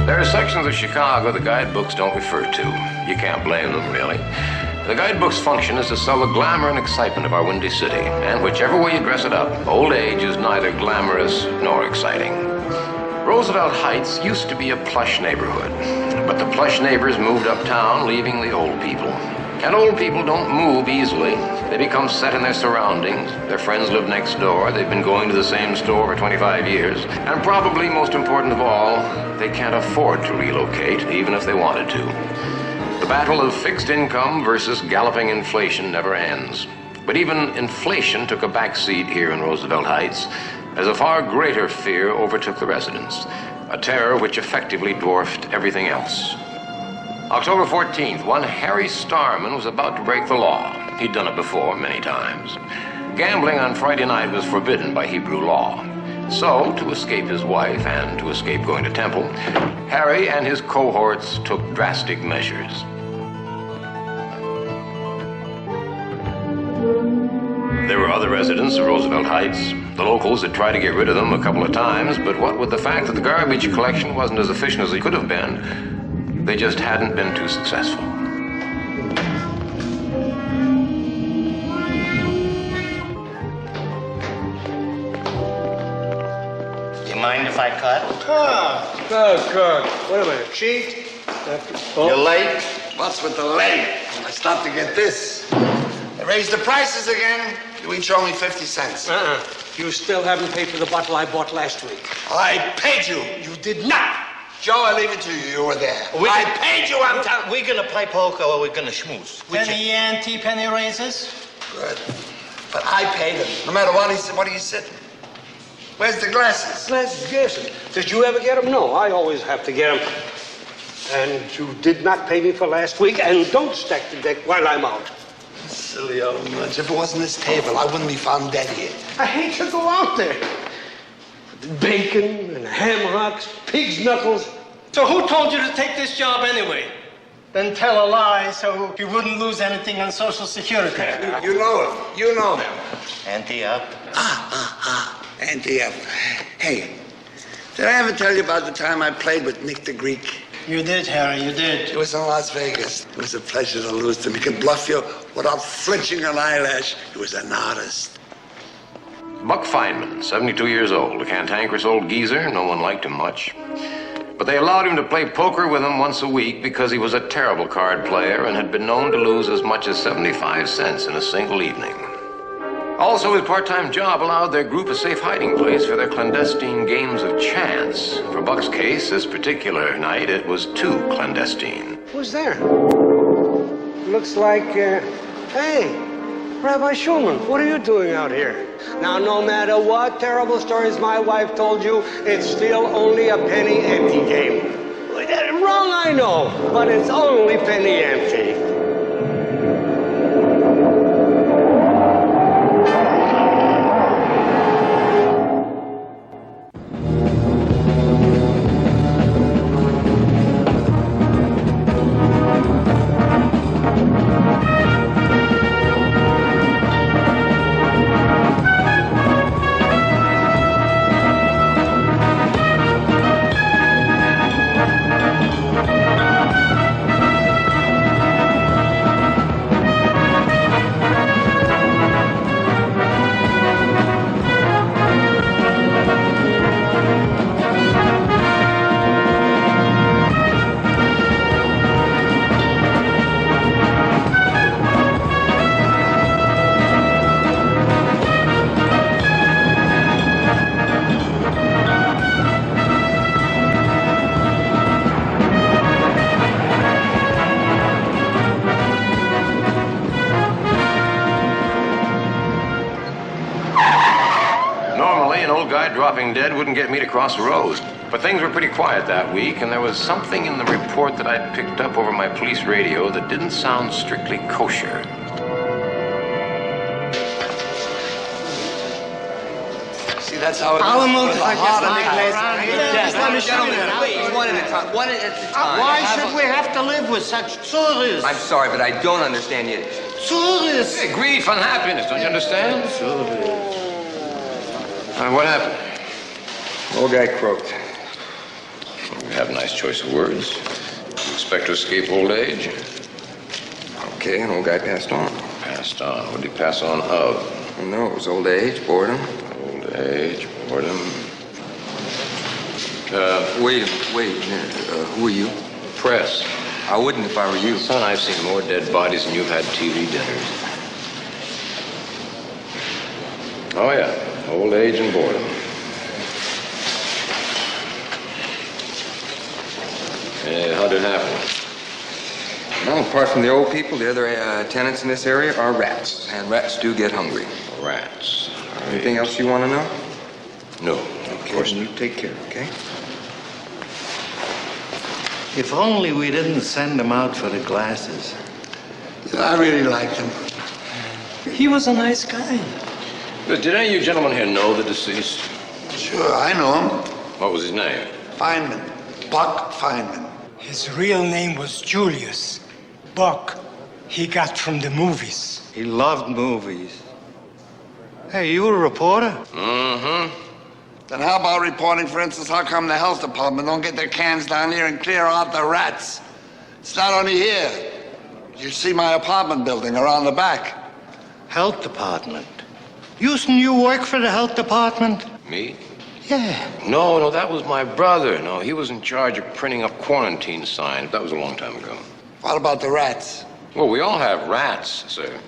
There are sections of Chicago the guidebooks don't refer to. You can't blame them, really. The guidebook's function is to sell the glamour and excitement of our windy city, and whichever way you dress it up, old age is neither glamorous nor exciting. Roosevelt Heights used to be a plush neighborhood, but the plush neighbors moved uptown, leaving the old people. And old people don't move easily. They become set in their surroundings. Their friends live next door. They've been going to the same store for 25 years. And probably most important of all, they can't afford to relocate, even if they wanted to. The battle of fixed income versus galloping inflation never ends. But even inflation took a backseat here in Roosevelt Heights, as a far greater fear overtook the residents, a terror which effectively dwarfed everything else. October 14th, one Harry Starman was about to break the law. He'd done it before many times. Gambling on Friday night was forbidden by Hebrew law. So, to escape his wife and to escape going to temple, Harry and his cohorts took drastic measures. There were other residents of Roosevelt Heights. The locals had tried to get rid of them a couple of times, but what with the fact that the garbage collection wasn't as efficient as it could have been, they just hadn't been too successful. You mind if I cut? Good. What am I, a cheat? You're late? What's with the late? I stopped to get this. They raised the prices again. You each owe me 50 cents. You still haven't paid for the bottle I bought last week. I paid you. You did not. Joe, I leave it to you. You were there. I paid you. I'm telling. We're gonna play poker or we're gonna schmooze. Penny ante, penny raises? Good. But I paid him. No matter what he said, what are you sitting? Where's the glasses? Glasses. Did you ever get them? No, I always have to get them. And you did not pay me for last week, and don't stack the deck while I'm out. Silly old lunch. If it wasn't this table, I wouldn't be found dead here. I hate to go out there. Bacon and ham hocks, pig's knuckles. So who told you to take this job anyway? Then tell a lie so you wouldn't lose anything on Social Security. You know him. You know him. Ante up. Ante up. Hey, did I ever tell you about the time I played with Nick the Greek? You did, Harry, you did. It was in Las Vegas. It was a pleasure to lose to him. He could bluff you without flinching an eyelash. He was an artist. Buck Feynman, 72 years old, a cantankerous old geezer. No one liked him much. But they allowed him to play poker with them once a week because he was a terrible card player and had been known to lose as much as 75 cents in a single evening. Also, his part-time job allowed their group a safe hiding place for their clandestine games of chance. For Buck's case, this particular night, it was too clandestine. Who's there? Looks like, hey, Rabbi Schulman, what are you doing out here? Now, no matter what terrible stories my wife told you, it's still only a penny ante game. Wrong, I know, but it's only penny ante. Dropping dead wouldn't get me to cross the road. But things were pretty quiet that week, and there was something in the report that I'd picked up over my police radio that didn't sound strictly kosher. See, that's how it I'll is. move like this. Yes, let me show you. Please, one at a time. One at a time. Why should we have to live with such tourists? I'm sorry, but I don't understand Yiddish. Tourists! Hey, grief, unhappiness, don't you understand? What happened? Old guy croaked. You have a nice choice of words. You expect to escape old age? Okay, an old guy passed on. Passed on. What did he pass on of? No, it was old age, boredom. Old age, boredom. Wait a minute. Who are you? Press. I wouldn't if I were you. Son, I've seen more dead bodies than you've had TV dinners. Oh, yeah. Old age and boredom. How did it happen? Well, apart from the old people, the other tenants in this area are rats. And rats do get hungry. Rats. Anything else you want to know? No, Of course. You take care, okay? If only we didn't send him out for the glasses. I really liked him. He was a nice guy. But did any of you gentlemen here know the deceased? Sure, I know him. What was his name? Feynman. Buck Feynman. His real name was Julius. Buck, he got from the movies. He loved movies. Hey, you a reporter? Mm-hmm. Then how about reporting, for instance, how come the health department don't get their cans down here and clear out the rats? It's not only here. You see my apartment building around the back. Health department. Houston, you work for the health department? Me? Yeah. No, that was my brother. No, he was in charge of printing up quarantine signs. That was a long time ago. What about the rats? Well, we all have rats, sir.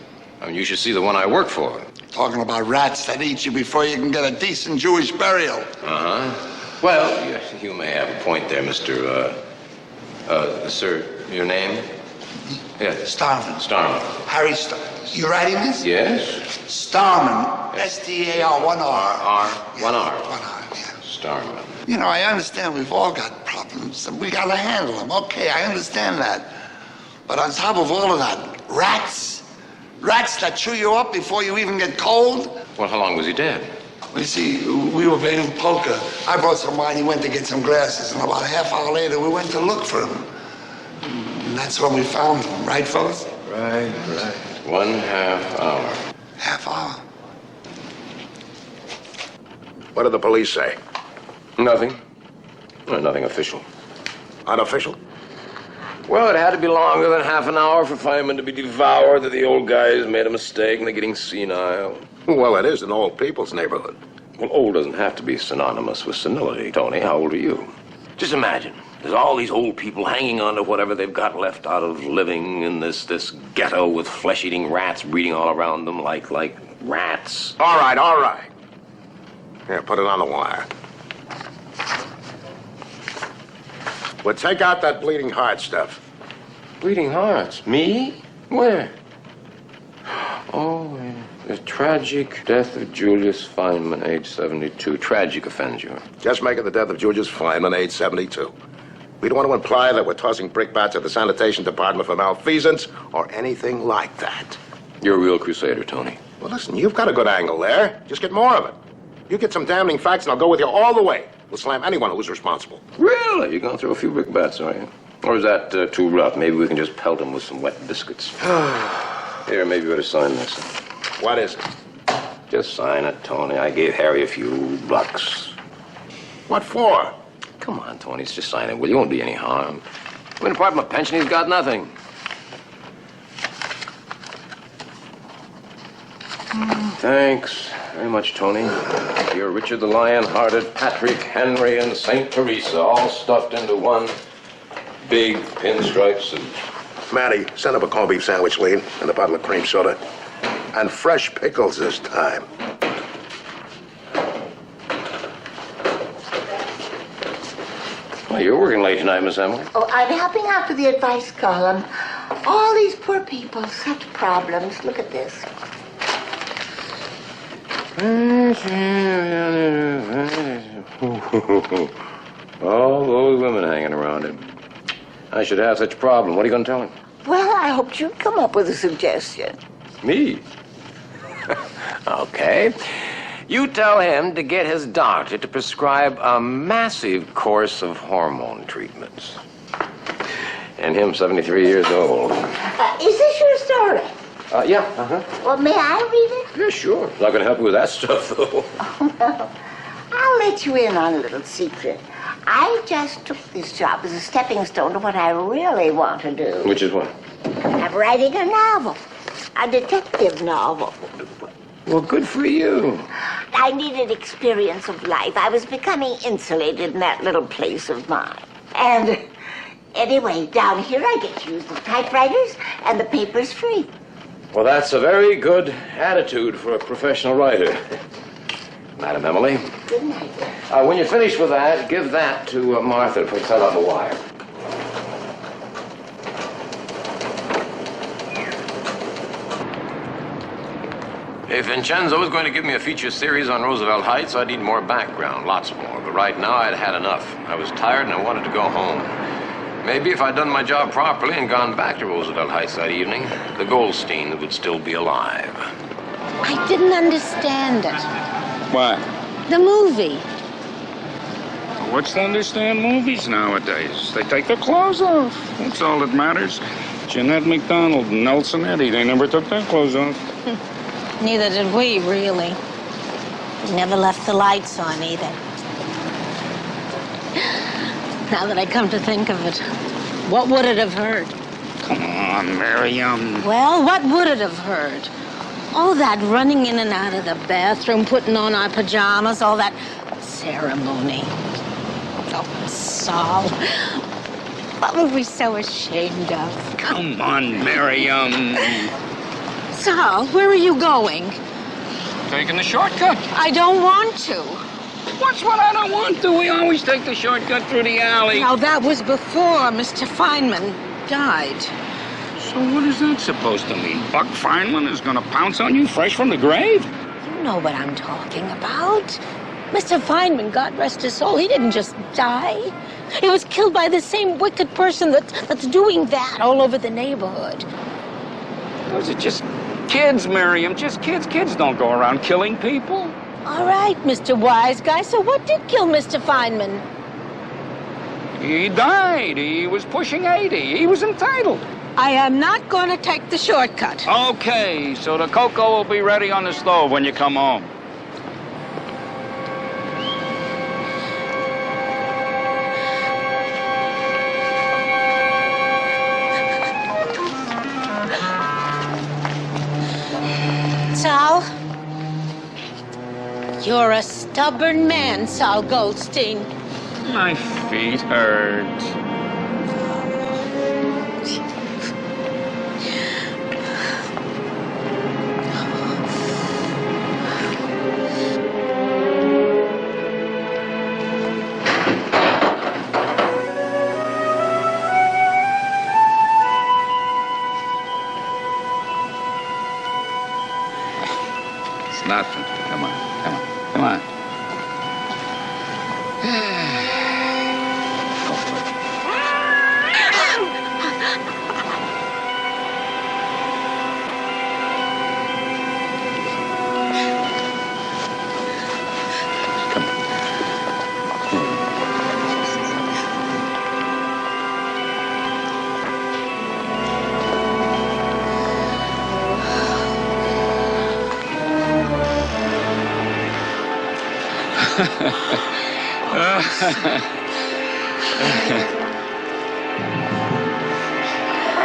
I mean, you should see the one I work for. Talking about rats that eat you before you can get a decent Jewish burial. Uh-huh. Well, you may have a point there, Mr. Sir, your name? Yes. Starman. Starman. Harry Starman. You writing this? Yes? Starman. S-T-A-R, one R. R, one R. One R, yeah. Starman. You know, I understand we've all got problems, and we gotta handle them. Okay, I understand that. But on top of all of that, rats? Rats that chew you up before you even get cold? Well, how long was he dead? Well, you see, we were playing poker. I brought some wine, he went to get some glasses, and about a half hour later, we went to look for him. And that's when we found him, right, fellas? Right. 1/2 hour. Half hour. What did the police say? Nothing. Well, nothing official. Unofficial? Well, it had to be longer than half an hour for Feynman to be devoured, that the old guys made a mistake and they're getting senile. Well, it is an old people's neighborhood. Well, old doesn't have to be synonymous with senility, Tony. How old are you? Just imagine. There's all these old people hanging on to whatever they've got left out of living in this ghetto with flesh-eating rats breeding all around them like rats. All right. Here, put it on the wire. Well, take out that bleeding heart stuff. Bleeding hearts? Me? Where? Oh, the tragic death of Julius Feynman, age 72. Tragic offends you. Just make it the death of Julius Feynman, age 72. We don't want to imply that we're tossing brickbats at the sanitation department for malfeasance or anything like that. You're a real crusader, Tony. Well, listen, you've got a good angle there. Just get more of it. You get some damning facts and I'll go with you all the way. We'll slam anyone who's responsible. Really? You're going to throw a few brickbats, are you? Or is that too rough? Maybe we can just pelt them with some wet biscuits. Here, maybe you better sign this. What is it? Just sign it, Tony. I gave Harry a few bucks. What for? Come on, Tony, it's just sign it. Well, you won't do any harm. I mean, apart from a pension, he's got nothing. Thanks very much, Tony. You're Richard the Lion-Hearted, Patrick, Henry, and St. Teresa, all stuffed into one big pinstripe suit. Matty, send up a corned beef sandwich, Lean, and a bottle of cream soda. And fresh pickles this time. Well, you're working late tonight, Miss Emily. Oh, I'm helping out with the advice column. All these poor people, such problems. Look at this. All those women hanging around him. I should have such a problem. What are you going to tell him? Well, I hoped you'd come up with a suggestion. Me? Okay. You tell him to get his doctor to prescribe a massive course of hormone treatments. And him 73 years old. Is this your story? Yeah, uh-huh. Well, may I read it? Yeah, sure. Not going to help you with that stuff, though. Oh, no. I'll let you in on a little secret. I just took this job as a stepping stone to what I really want to do. Which is what? I'm writing a novel. A detective novel. Well, good for you. I needed experience of life. I was becoming insulated in that little place of mine. And anyway, down here I get to use the typewriters and the paper's free. Well, that's a very good attitude for a professional writer. Madam Emily. Good night. When you're finished with that, give that to Martha to set on the wire. If Vincenzo was going to give me a feature series on Roosevelt Heights, I'd need more background, lots more. But right now, I'd had enough. I was tired and I wanted to go home. Maybe if I'd done my job properly and gone back to Roosevelt Heights that evening, the Goldsteins would still be alive. I didn't understand it. What? The movie. What's to understand movies nowadays? They take their clothes off. That's all that matters. Jeanette MacDonald and Nelson Eddy, they never took their clothes off. Neither did we, really. We never left the lights on, either. Now that I come to think of it, what would it have hurt? Come on, Miriam. Well, what would it have hurt? All that running in and out of the bathroom, putting on our pajamas, all that ceremony. Oh, Saul, what were we so ashamed of? Come on, Miriam. Saul, where are you going? Taking the shortcut. I don't want to. What's what I don't want to? We always take the shortcut through the alley. Now, that was before Mr. Feynman died. So what is that supposed to mean? Buck Feynman is going to pounce on you fresh from the grave? You know what I'm talking about. Mr. Feynman, God rest his soul, he didn't just die. He was killed by the same wicked person that's doing that all over the neighborhood. Those are just kids, Miriam. Just kids. Kids don't go around killing people. All right, Mr. Wise Guy, so what did kill Mr. Feynman? He died. He was pushing 80. He was entitled. I am not going to take the shortcut. Okay, so the cocoa will be ready on the stove when you come home. Sal, you're a stubborn man, Sal Goldstein. My feet hurt. Nothing. Come on. Go for it.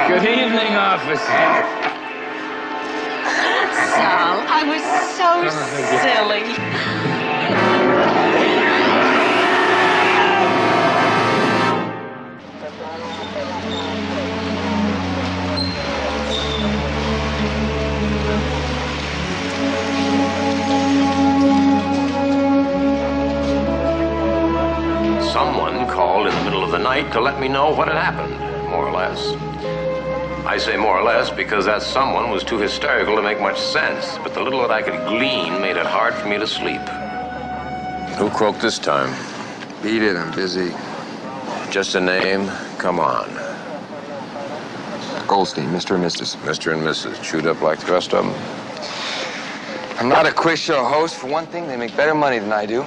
Good evening, officer. Sal, I was so silly. Someone called in the middle of the night to let me know what had happened, more or less. I say more or less because that someone was too hysterical to make much sense, but the little that I could glean made it hard for me to sleep. Who croaked this time? Beat it, I'm busy. Just a name? Come on. Goldstein, Mr. and Mrs. Mr. and Mrs. Chewed up like the rest of them? I'm not a quiz show host. For one thing, they make better money than I do.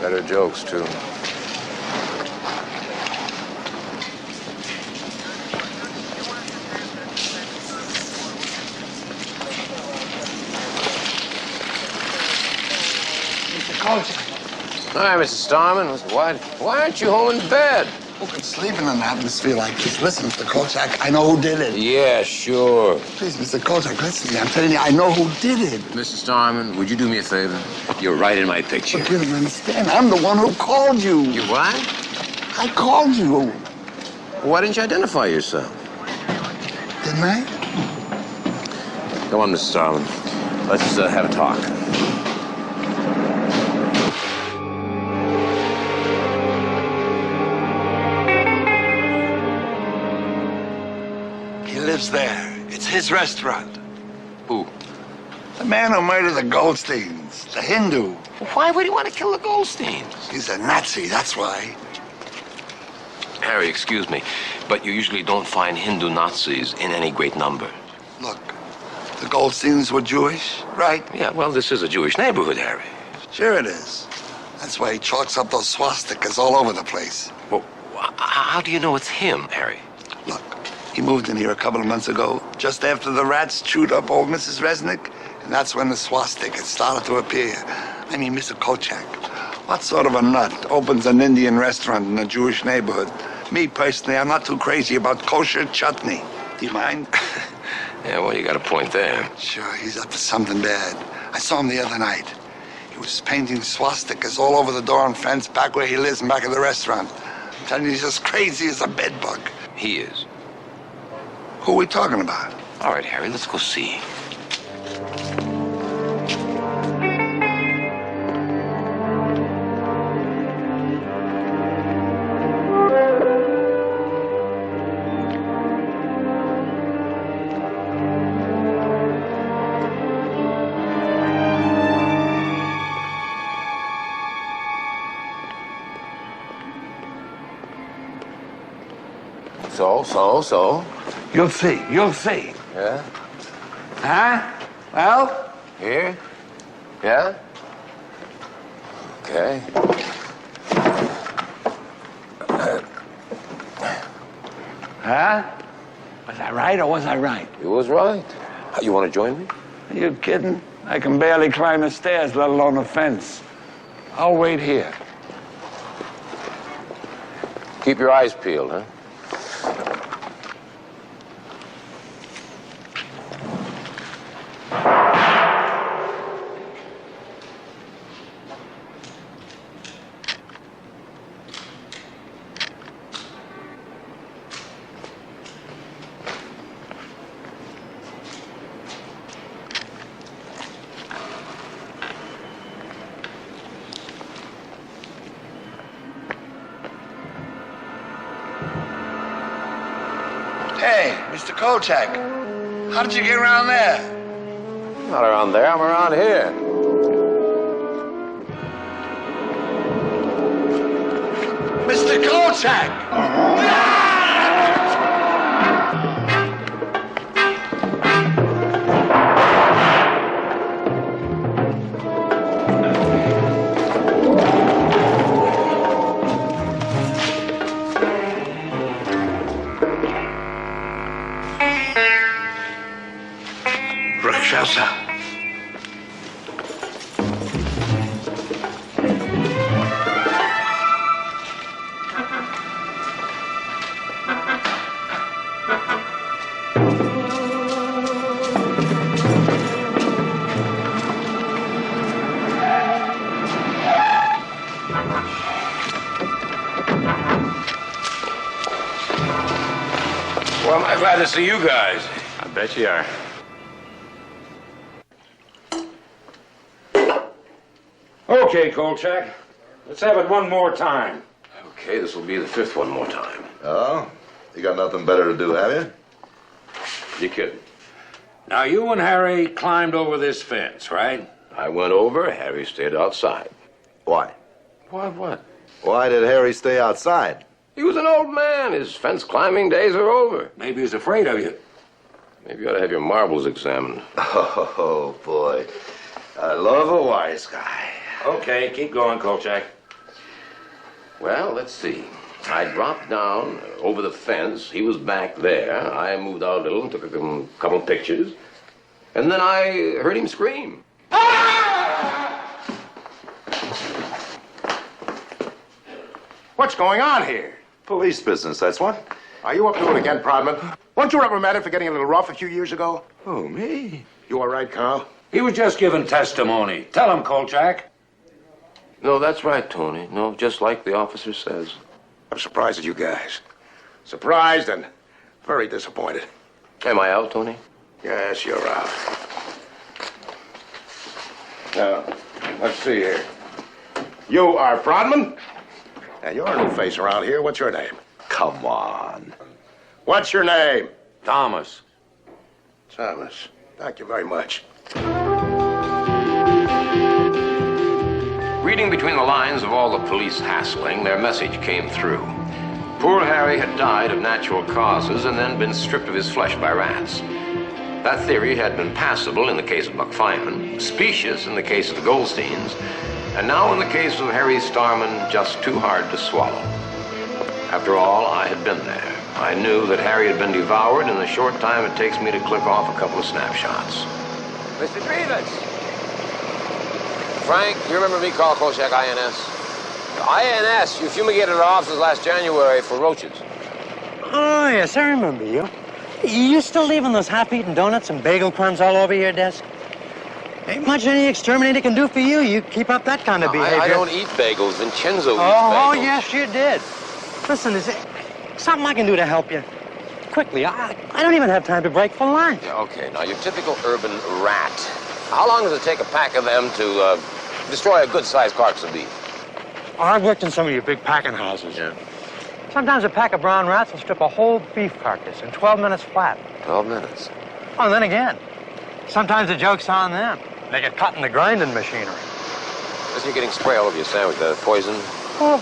Better jokes, too. Mr. Kolchak, Hi, Mr. Starman. Why aren't you home in bed? Who could sleep in an atmosphere like this? Listen, Mr. Kolchak, I know who did it. Yeah, sure. Please, Mr. Kolchak, listen to me. I'm telling you, I know who did it. Mr. Starman, would you do me a favor? You're right in my picture. But you don't understand. I'm the one who called you. You what? I called you. Why didn't you identify yourself? Didn't I? Come on, Mr. Starman. Let's have a talk. He lives there. It's his restaurant. Who? The man who murdered the Goldsteins, the Hindu. Why would he want to kill the Goldsteins? He's a Nazi, that's why. Harry, excuse me, but you usually don't find Hindu Nazis in any great number. Look, the Goldsteins were Jewish, right? Yeah, well, this is a Jewish neighborhood, Harry. Sure it is. That's why he chalks up those swastikas all over the place. Well, how do you know it's him, Harry? Look, he moved in here a couple of months ago, just after the rats chewed up old Mrs. Resnick, and that's when the swastika started to appear. I mean, Mr. Kolchak, what sort of a nut opens an Indian restaurant in a Jewish neighborhood? Me, personally, I'm not too crazy about kosher chutney. Do you mind? Yeah, well, you got a point there. Sure, he's up to something bad. I saw him the other night. He was painting swastikas all over the door and fence back where he lives and back of the restaurant. I'm telling you, he's as crazy as a bedbug. He is. Who are we talking about? All right, Harry, let's go see. So? You'll see. Yeah? Huh? Well? Here? Yeah? Okay. Huh? Was I right or was I right? You was right. You want to join me? Are you kidding? I can barely climb the stairs, let alone the fence. I'll wait here. Keep your eyes peeled, huh? Hey, Mr. Kolchak, how did you get around there? Not around there, I'm around here. Mr. Kolchak! Rakshasa. Well, am I glad to see you guys. I bet you are. Okay, Kolchak. Let's have it one more time. Okay, this will be the fifth one more time. Oh? You got nothing better to do, have you? You kidding? Now, you and Harry climbed over this fence, right? I went over, Harry stayed outside. Why? What? Why did Harry stay outside? He was an old man. His fence climbing days are over. Maybe he was afraid of you. Maybe you ought to have your marbles examined. Oh, boy. I love a wise guy. Okay, keep going, Kolchak. Well, let's see. I dropped down over the fence. He was back there. I moved out a little and took a couple pictures. And then I heard him scream. What's going on here? Police business, that's what. Are you up to it again, Prodman? Weren't you reprimanded for getting a little rough a few years ago? Oh, me? You all right, Carl? He was just giving testimony. Tell him, Kolchak. No, that's right, Tony. No, just like the officer says. I'm surprised at you guys. Surprised and very disappointed. Am I out, Tony? Yes, you're out. Now, let's see here. You are Prodman? And you're a new face around here. What's your name? Come on. What's your name? Thomas. Thomas. Thank you very much. Reading between the lines of all the police hassling, their message came through. Poor Harry had died of natural causes and then been stripped of his flesh by rats. That theory had been passable in the case of McFeynman, specious in the case of the Goldsteins, and now in the case of Harry Starman, just too hard to swallow. After all, I had been there. I knew that Harry had been devoured in the short time it takes me to click off a couple of snapshots. Mr. Grievous! Frank, you remember me, Carl Kolchak, INS? INS, you fumigated our offices last January for roaches. Oh, yes, I remember you. You still leaving those half-eaten donuts and bagel crumbs all over your desk? Ain't much any exterminator can do for you. You keep up that kind of behavior. I don't eat bagels. Vincenzo eats bagels. Oh, yes, you did. Listen, is it something I can do to help you? Quickly, I don't even have time to break for lunch. Yeah, okay, now, your typical urban rat. How long does it take a pack of them to destroy a good-sized carcass of beef? Oh, I've worked in some of your big packing houses. Yeah. Sometimes a pack of brown rats will strip a whole beef carcass in 12 minutes flat. 12 minutes. Oh, and then again, sometimes the joke's on them. They get cut in the grinding machinery. Listen, you're getting spray all over your sandwich. The poison. Well,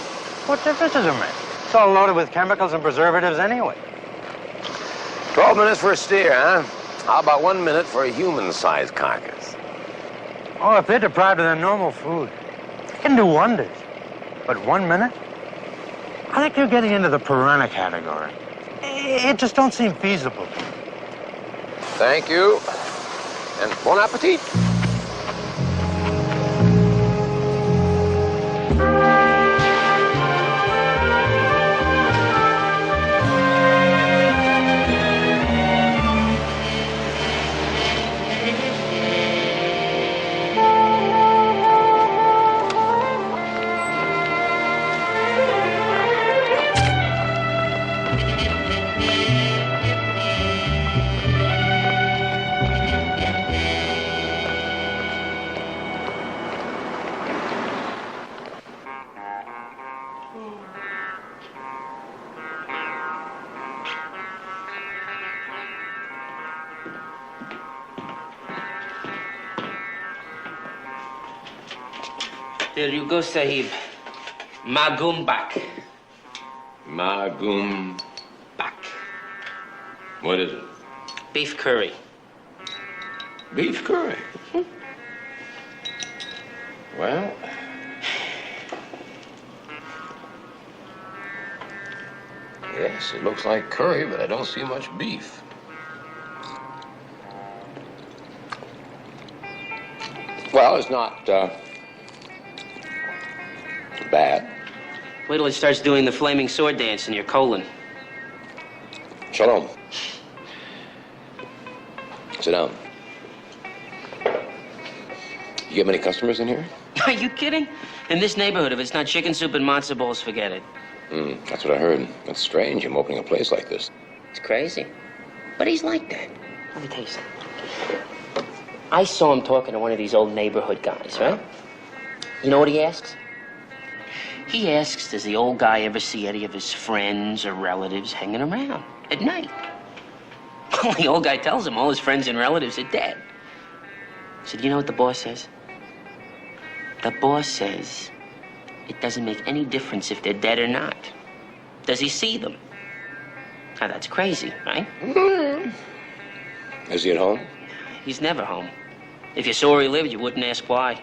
what difference does it make? It's all loaded with chemicals and preservatives anyway. 12 minutes for a steer, huh? How about 1 minute for a human-sized carcass? Oh, if they're deprived of their normal food, they can do wonders. But 1 minute? I think you're getting into the piranha category. It just don't seem feasible. Thank you. And bon appetit. There you go, Sahib. Magum bak. Magum Bak. What is it? Beef curry. Beef curry. Well, yes, it looks like curry, but I don't see much beef. Well, it's not bad. Wait till it starts doing the flaming sword dance in your colon. Shalom. Sit down. You get many customers in here? Are you kidding? In this neighborhood, if it's not chicken soup and matzo balls, forget it. That's what I heard. That's strange, him opening a place like this. It's crazy. But he's like that. Let me tell you something. I saw him talking to one of these old neighborhood guys, right? You know what he asks? He asks, does the old guy ever see any of his friends or relatives hanging around at night? Well, the old guy tells him all his friends and relatives are dead. I said, you know what the boss says? The boss says it doesn't make any difference if they're dead or not. Does he see them? Now, that's crazy, right? Is he at home? He's never home. If you saw where he lived, you wouldn't ask why.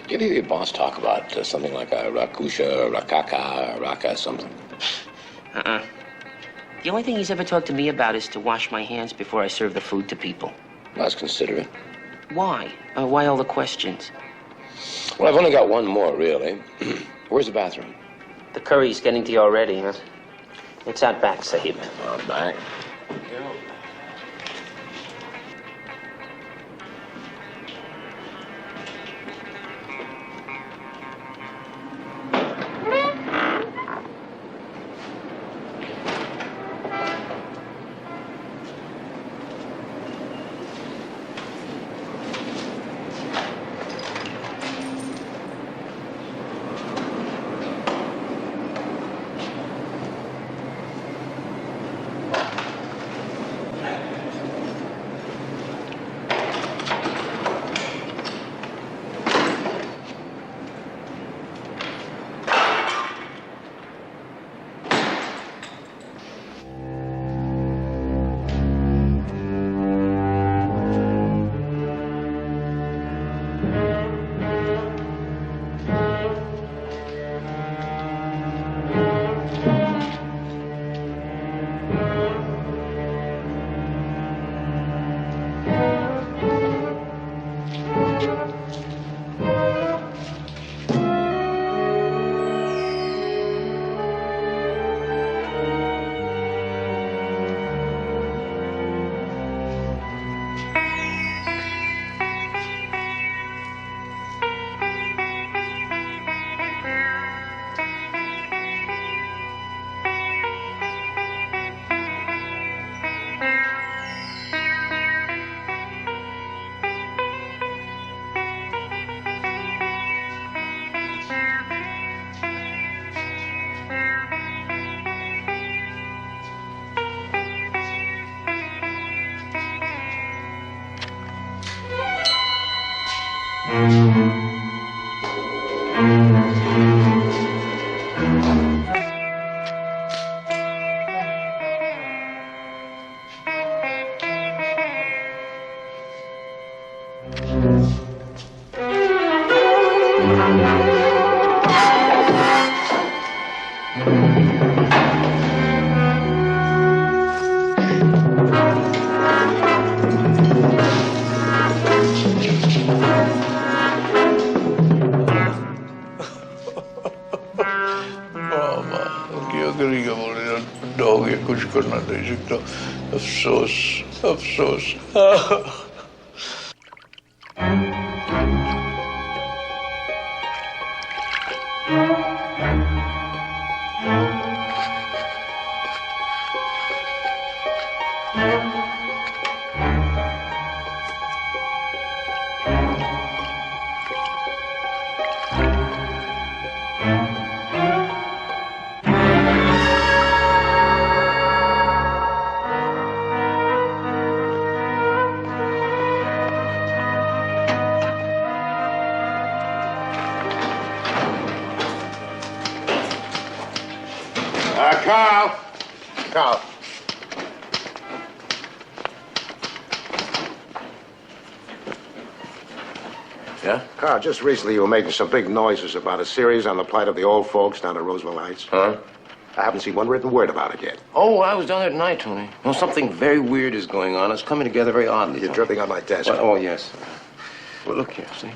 Did you hear your boss talk about something like a Rakusha, Rakaka, Raka, something? Uh-uh. The only thing he's ever talked to me about is to wash my hands before I serve the food to people. Well, that's considerate. Why? Why all the questions? Well, I've only got one more, really. Where's the bathroom? The curry's getting to you already, huh? It's out back, Sahib. Out back. अफसोस अफसोस Carl. Yeah? Carl, just recently you were making some big noises about a series on the plight of the old folks down at Roosevelt Heights. Huh? I haven't seen one written word about it yet. Oh, I was down there tonight, Tony. Well, something very weird is going on. It's coming together very oddly. You're dripping on my desk. What? Oh, yes. Well, look here, see?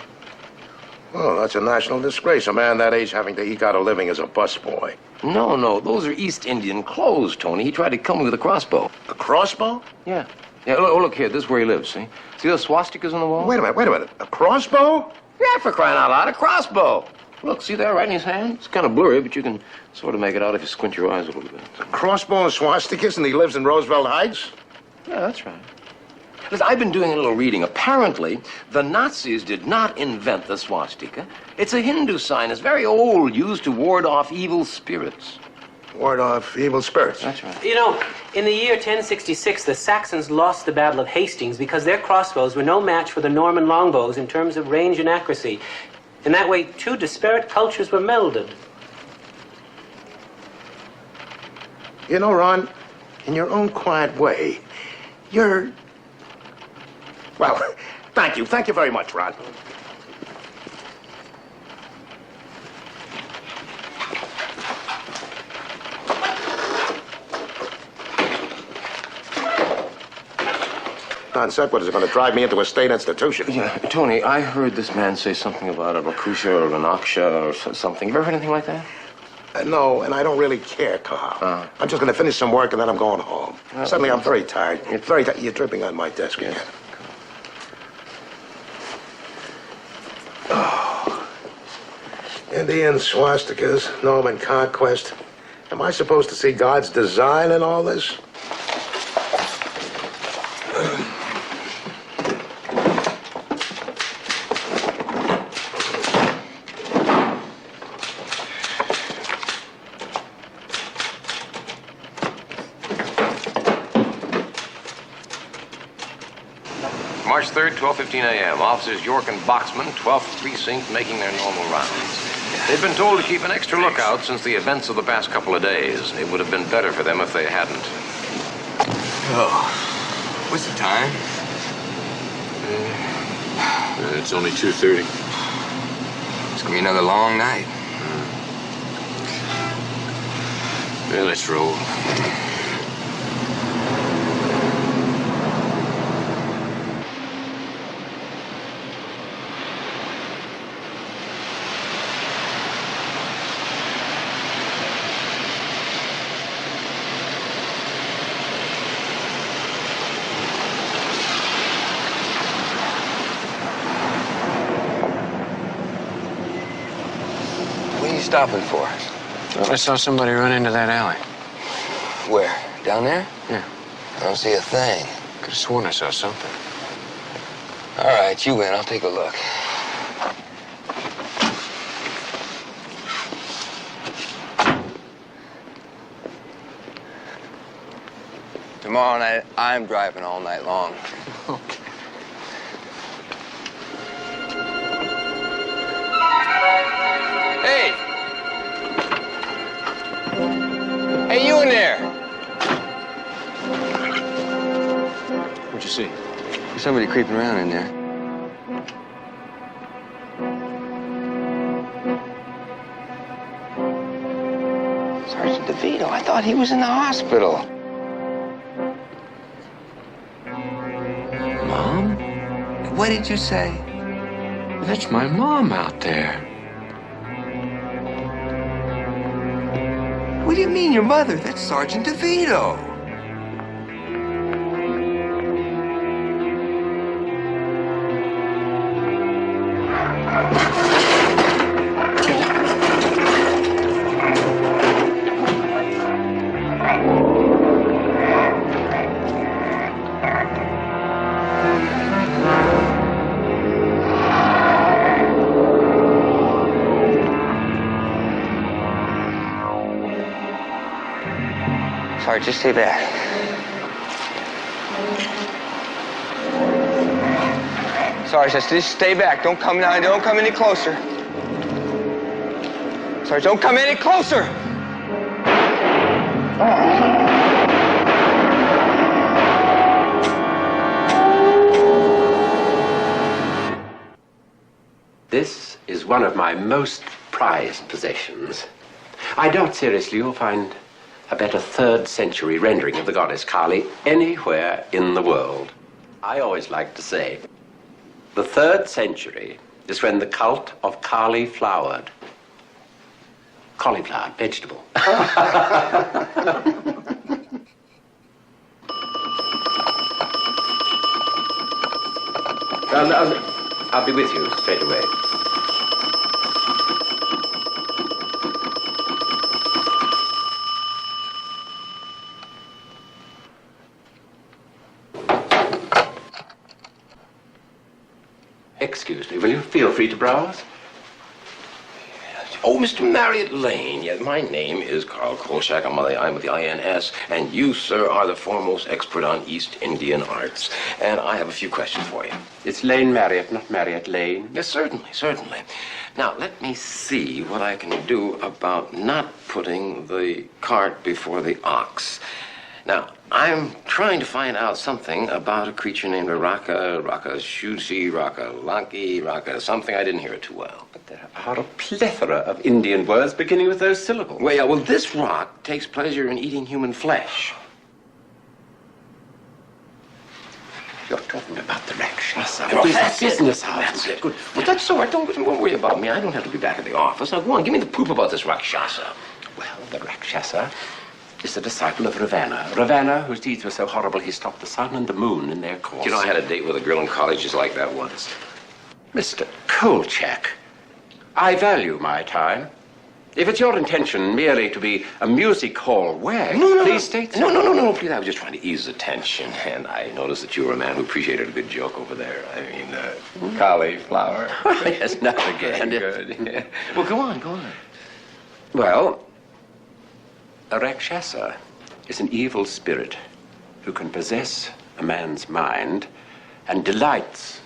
Well, that's a national disgrace. A man that age having to eke out a living as a busboy. No, those are East Indian clothes, Tony. He tried to kill me with a crossbow. A crossbow? Yeah. Yeah, look here. This is where he lives, see? See those swastikas on the wall? Wait a minute. A crossbow? Yeah, for crying out loud, a crossbow. Look, see there, right in his hand? It's kind of blurry, but you can sort of make it out if you squint your eyes a little bit. A crossbow and swastikas, and he lives in Roosevelt Heights? Yeah, that's right. Listen, I've been doing a little reading. Apparently, the Nazis did not invent the swastika. It's a Hindu sign. It's very old, used to ward off evil spirits. Ward off evil spirits? That's right. You know, in the year 1066, the Saxons lost the Battle of Hastings because their crossbows were no match for the Norman longbows in terms of range and accuracy. In that way, two disparate cultures were melded. You know, Ron, in your own quiet way, you're... Well, thank you. Thank you very much, Ron. Nonsense, what is it going to drive me into a state institution? Yeah, Tony, I heard this man say something about a Rakusha or an Aksha or something. You ever heard anything like that? No, and I don't really care, Carl. I'm just going to finish some work and then I'm going home. Suddenly, I'm very tired. Very tired. You're dripping on my desk again. Oh. Indian swastikas, Norman conquest. Am I supposed to see God's design in all this? March 3rd, 12:15 a.m. Officers York and Boxman, 12th Precinct, making their normal rounds. They've been told to keep an extra lookout since the events of the past couple of days. It would have been better for them if they hadn't. Oh, what's the time? It's only 2:30. It's gonna be another long night. Yeah, let's roll. What are you stopping for? Well, I saw somebody run into that alley. Where? Down there? Yeah. I don't see a thing. Could have sworn I saw something. All right, you win. I'll take a look. Tomorrow night, I'm driving all night long. Okay. Hey! Hey, you in there! What'd you see? There's somebody creeping around in there. Sergeant DeVito, I thought he was in the hospital. Mom? What did you say? That's my mom out there. What do you mean, your mother? That's Sergeant DeVito. Sorry, just stay back. Sorry, just stay back. Don't come now. Don't come any closer. Sorry, don't come any closer. This is one of my most prized possessions. I doubt seriously you'll find a better 3rd century rendering of the goddess Kali anywhere in the world. I always like to say, the 3rd century is when the cult of Kali flowered. Cauliflower, vegetable. I'll be with you straight away. Excuse me, will you feel free to browse? Oh, Mr. Marriott Lane. Yeah, my name is Carl Kolchak. I'm with the INS, and you, sir, are the foremost expert on East Indian arts. And I have a few questions for you. It's Lane Marriott, not Marriott Lane. Yes, certainly, certainly. Now, let me see what I can do about not putting the cart before the ox. Now, I'm trying to find out something about a creature named Raka Shusi, Raka Lanki, Raka something. I didn't hear it too well. But there are a plethora of Indian words beginning with those syllables. Well, yeah, well, this rock takes pleasure in eating human flesh. You're talking about the Rakshasa. Oh, that's business it. house. That's it. Good. Well, that's all right. Don't worry about me. I don't have to be back at the office. Now, go on. Give me the proof about this Rakshasa. Well, the Rakshasa is a disciple of Ravana, whose deeds were so horrible he stopped the sun and the moon in their course. You know, I had a date with a girl in college just like that once. Mr. Kolchak, I value my time. If it's your intention merely to be a music hall wag, please state so. No, please. I was just trying to ease the tension, and I noticed that you were a man who appreciated a good joke over there. I mean, cauliflower. Yes, not again. Very good. Yeah. Well, go on. Well, a Rakshasa is an evil spirit who can possess a man's mind and delights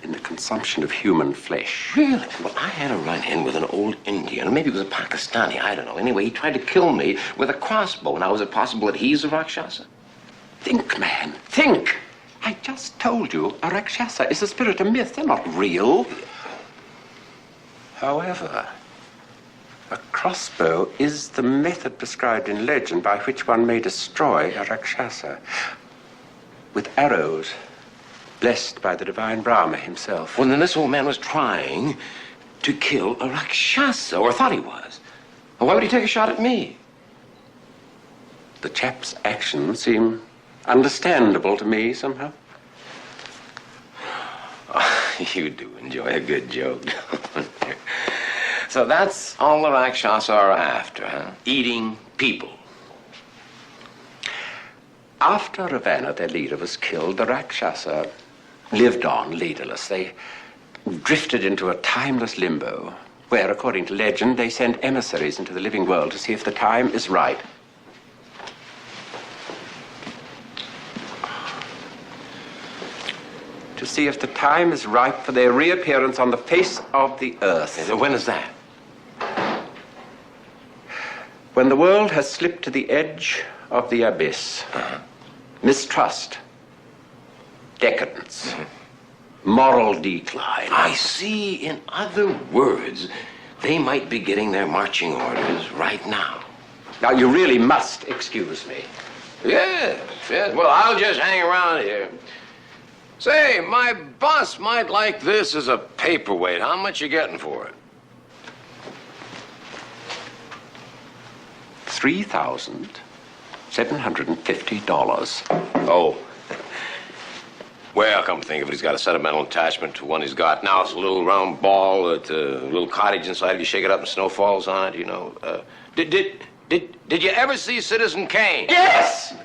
in the consumption of human flesh. Really? Well, I had a run-in with an old Indian. Maybe it was a Pakistani. I don't know. Anyway, he tried to kill me with a crossbow. Now, is it possible that he's a Rakshasa? Think, man. Think. I just told you a Rakshasa is a spirit, a myth. They're not real. However, a crossbow is the method prescribed in legend by which one may destroy a Rakshasa with arrows blessed by the divine Brahma himself. Well, then this old man was trying to kill a Rakshasa, or thought he was. Well, why would he take a shot at me? The chap's actions seem understandable to me somehow. Oh, you do enjoy a good joke, don't you? So that's all the Rakshasa are after, huh? Eating people. After Ravana, their leader, was killed, the Rakshasa lived on leaderless. They drifted into a timeless limbo, where, according to legend, they send emissaries into the living world to see if the time is right. To see if the time is right for their reappearance on the face of the earth. When is that? When the world has slipped to the edge of the abyss. Mistrust. Decadence. Moral decline. I see. In other words, they might be getting their marching orders right now. Now, you really must excuse me. Yes. Well, I'll just hang around here. Say, my boss might like this as a paperweight. How much you getting for it? $3,750. Oh. Well, come to think of it, he's got a sentimental attachment to one he's got now. It's a little round ball at a little cottage inside. You shake it up and snow falls on it, you know. Did you ever see Citizen Kane? Yes!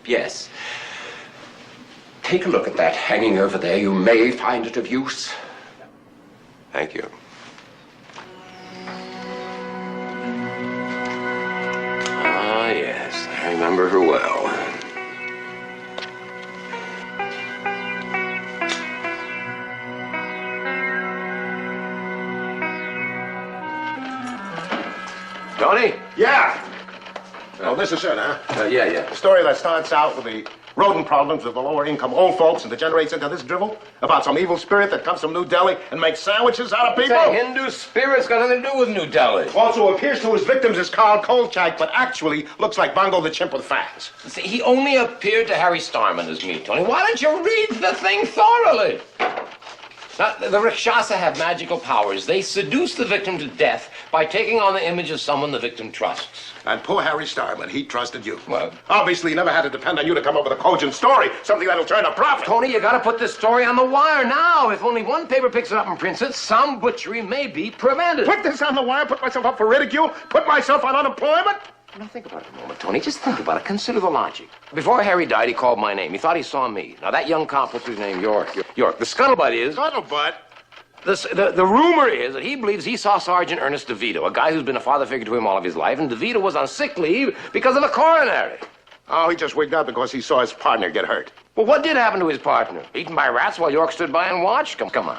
Yes. Take a look at that hanging over there. You may find it of use. Thank you. Ah, yes. I remember her well. Tony? Yeah. Oh, this is it, huh? Yeah. The story that starts out with the rodent problems of the lower income old folks and degenerates into this drivel about some evil spirit that comes from New Delhi and makes sandwiches out of people. That Hindu spirit's got nothing to do with New Delhi. Also appears to his victims as Carl Kolchak, but actually looks like Bongo the chimp with fangs. See, he only appeared to Harry Starman as me, Tony. Why don't you read the thing thoroughly? Now, the Rakshasa have magical powers. They seduce the victim to death by taking on the image of someone the victim trusts. And poor Harry Starman, he trusted you. Well, obviously, he never had to depend on you to come up with a cogent story, something that'll turn a profit. Tony, you gotta put this story on the wire now. If only one paper picks it up and prints it, some butchery may be prevented. Put this on the wire, put myself up for ridicule, put myself on unemployment? Now, think about it a moment, Tony. Just think about it. Consider the logic. Before Harry died, he called my name. He thought he saw me. Now, that young cop, what's his name? York. The scuttlebutt is... Scuttlebutt? The rumor is that he believes he saw Sergeant Ernest DeVito, a guy who's been a father figure to him all of his life, and DeVito was on sick leave because of a coronary. Oh, he just wigged out because he saw his partner get hurt. Well, what did happen to his partner? Eaten by rats while York stood by and watched? Come on.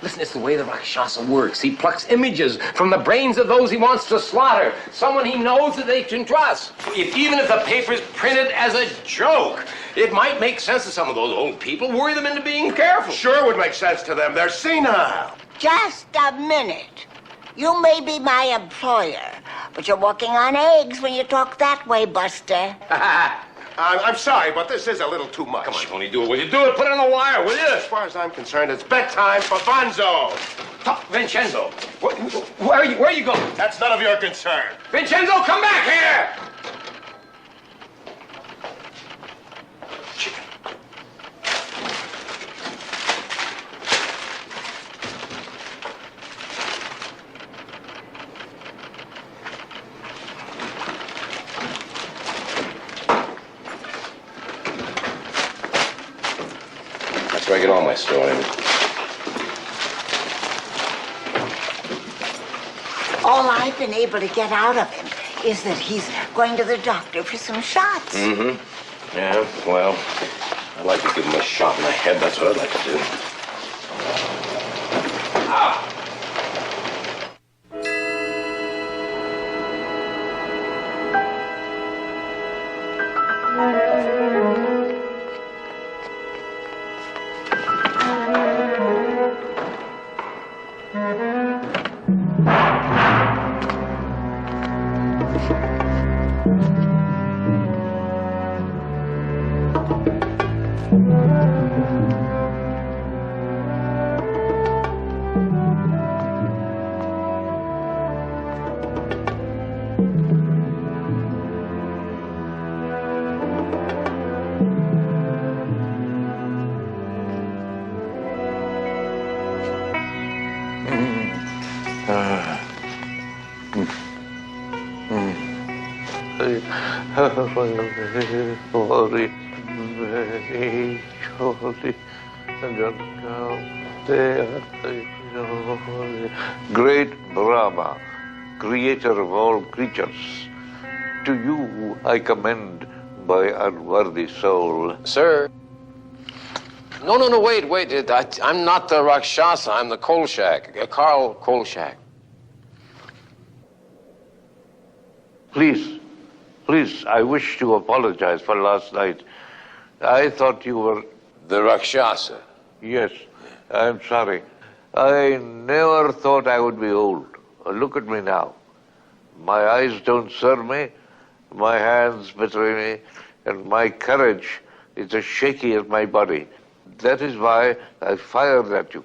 Listen, it's the way the Rakshasa works. He plucks images from the brains of those he wants to slaughter. Someone he knows that they can trust. Even if the paper's printed as a joke, it might make sense to some of those old people, worry them into being careful. Sure would make sense to them. They're senile. Just a minute. You may be my employer, but you're walking on eggs when you talk that way, Buster. I'm sorry, but this is a little too much. Come on, Tony, do it. Will you do it? Put it on the wire, will you? As far as I'm concerned, it's bedtime for Bonzo. Vincenzo, where are you going? That's none of your concern. Vincenzo, come back here! That's where I get all my stories. All I've been able to get out of him is that he's going to the doctor for some shots. Mm-hmm. Yeah, well, I'd like to give him a shot in the head. That's what I'd like to do. Ah! Great Brahma, creator of all creatures, to you I commend my unworthy soul. Sir? No, wait. I'm not the Rakshasa. I'm the Kolchak, Carl Kolchak. Please, I wish to apologize for last night. I thought you were... The Rakshasa? Yes, I'm sorry. I never thought I would be old. Look at me now. My eyes don't serve me, my hands betray me, and my courage is as shaky as my body. That is why I fired at you.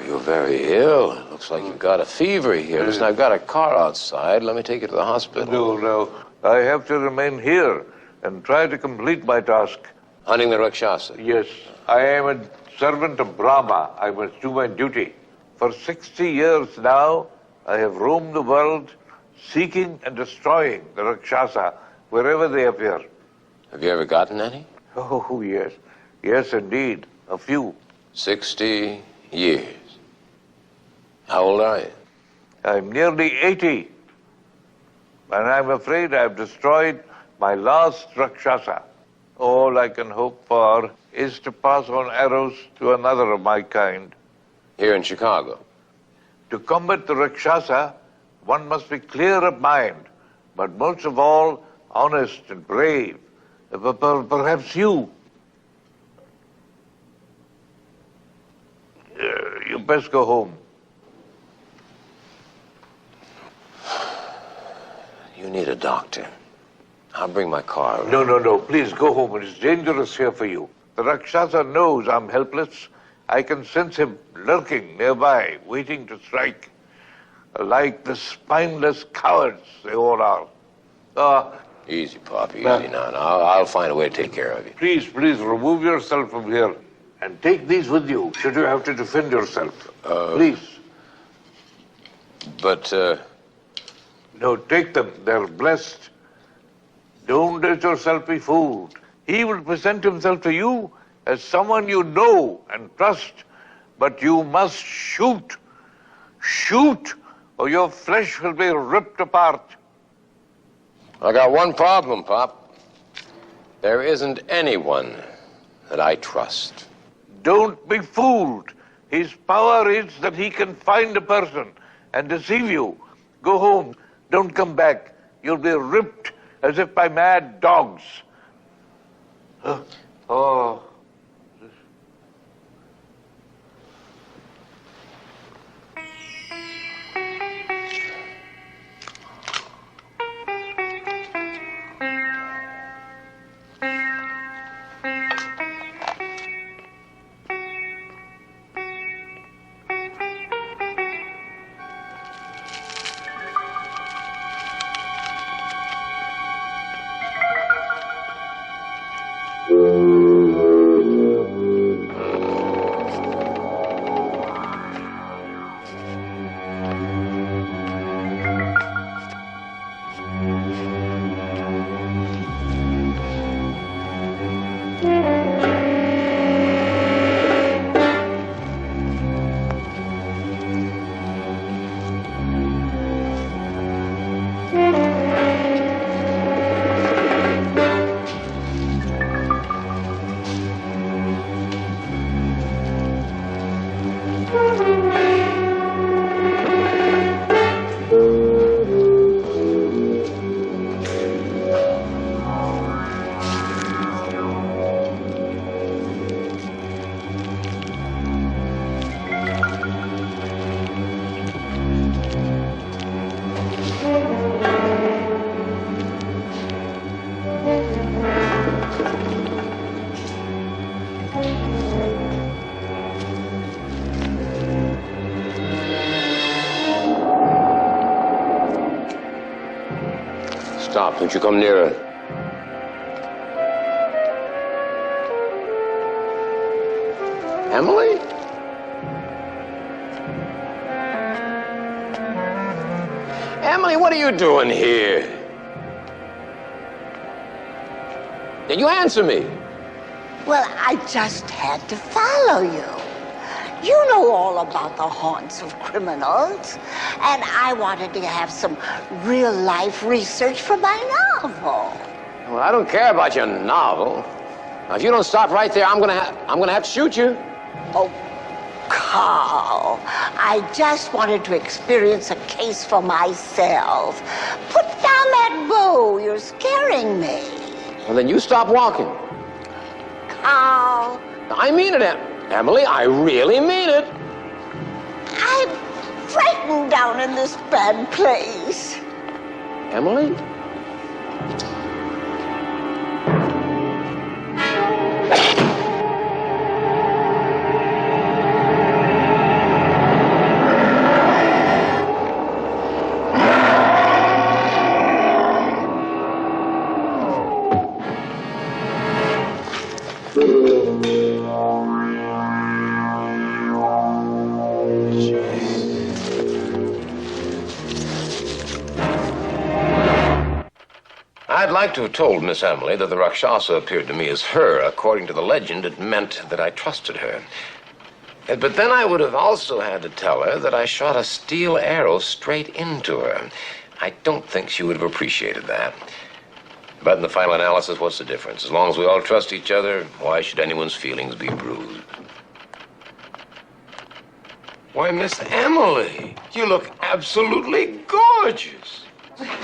You're very ill. It looks like you've got a fever here. Listen, I've got a car outside. Let me take you to the hospital. No. I have to remain here and try to complete my task. Hunting the Rakshasa? Yes. I am a servant of Brahma. I must do my duty. For 60 years now, I have roamed the world seeking and destroying the Rakshasa wherever they appear. Have you ever gotten any? Oh, yes. Yes, indeed. A few. 60 years. How old are you? I'm nearly 80. And I'm afraid I've destroyed my last Rakshasa. All I can hope for is to pass on arrows to another of my kind. Here in Chicago? To combat the Rakshasa, one must be clear of mind, but most of all, honest and brave. Perhaps you. You best go home. You need a doctor. I'll bring my car. No. Please go home. It is dangerous here for you. The Rakshasa knows I'm helpless. I can sense him lurking nearby, waiting to strike. Like the spineless cowards they all are. Easy, Pop. Easy now. I'll find a way to take care of you. Please, remove yourself from here. And take these with you, should you have to defend yourself. Please. But, No, take them. They're blessed. Don't let yourself be fooled. He will present himself to you as someone you know and trust. But you must shoot. Shoot, or your flesh will be ripped apart. I got one problem, Pop. There isn't anyone that I trust. Don't be fooled. His power is that he can find a person and deceive you. Go home. Don't come back. You'll be ripped as if by mad dogs. Stop. Don't you come nearer. Emily? Emily, what are you doing here? Did you answer me? Well, I just had to follow you. You know all about the haunts of criminals, and I wanted to have some real-life research for my novel. Well, I don't care about your novel. Now, if you don't stop right there, I'm gonna have to shoot you. Oh, Carl, I just wanted to experience a case for myself. Put down that bow. You're scaring me. Well, then you stop walking. Carl. I mean it, Emily. I really mean it. I'm frightened down in this bad place. Emily? I'd like to have told Miss Emily that the Rakshasa appeared to me as her. According to the legend, it meant that I trusted her. But then I would have also had to tell her that I shot a steel arrow straight into her. I don't think she would have appreciated that. But in the final analysis, what's the difference? As long as we all trust each other, why should anyone's feelings be bruised? Why, Miss Emily, you look absolutely gorgeous.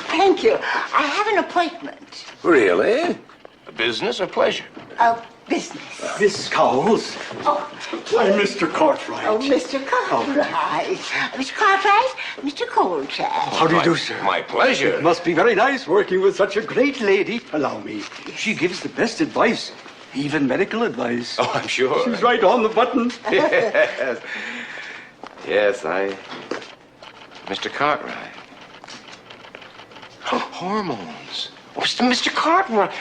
Thank you. I have an appointment. Really? Business or pleasure? Business. Miss Cowles. Oh, I'm Mr. Cartwright. Oh, Mr. Cartwright. Mr. Cartwright, Mr. Kolchak. How do you do, sir? My pleasure. It must be very nice working with such a great lady. Allow me. She gives the best advice, even medical advice. Oh, I'm sure. She's right on the button. Yes. Yes, Mr. Cartwright. Oh, hormones. Oh, Mr. Cartwright.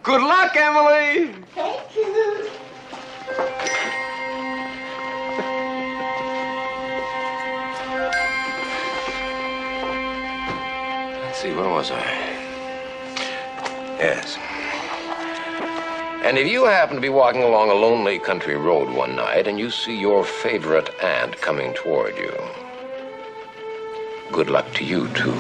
Good luck, Emily. Thank you. Let's see, where was I? Yes. And if you happen to be walking along a lonely country road one night and you see your favorite aunt coming toward you, good luck to you, too.